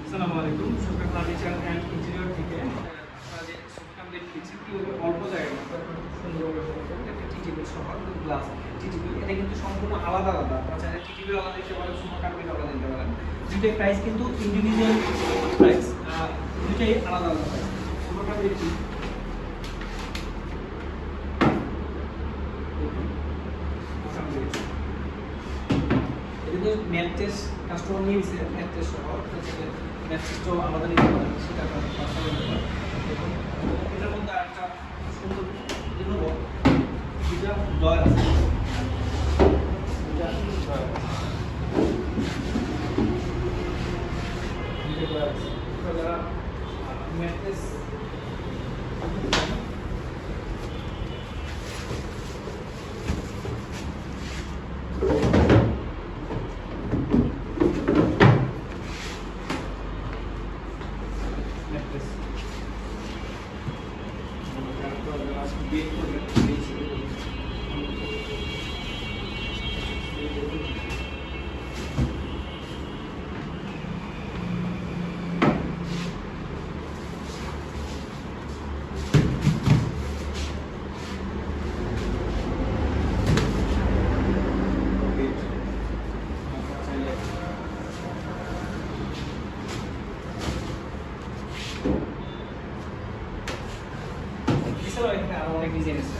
আসসালামু আলাইকুম। সুপ্রিয় ফার্নিচার অ্যান্ড ইন্টেরিয়র থেকে আপনারা যে সোফাটা দেখতেছি কিভাবে অল্প জায়গায় সুন্দরভাবে একটা টি টেবিল সোফা গ্লাস টি টেবিল এটা কিন্তু সম্পূর্ণ আলাদা আলাদা। আপনারা চাইলে টি টেবিল আলাদা দিতে পারেন, সোফা কার্পেট আলাদা দিতে পারেন। দুটোই প্রাইস কিন্তু ইন্ডিভিজুয়াল প্রাইস, দুটোই আলাদা আলাদা প্রাইস। সোফাটা দেখি কিন্তু ম্যাট্রেস কাস্টমার নিয়ে নিচ্ছে, ম্যাট্রেস সহ ম্যাট্রেসটাও আলাদা নিতে পারেন, সেটা আপনার পার্সোনাল ব্যাপার। দেখুন এটার মধ্যে একটা সুন্দর নেব, দুটা ডয়ার আছে, দুটা ডয়ার আছে। যারা ম্যাট্রেস এছাড়াও এখানে আরো অনেক ডিজাইন আছে,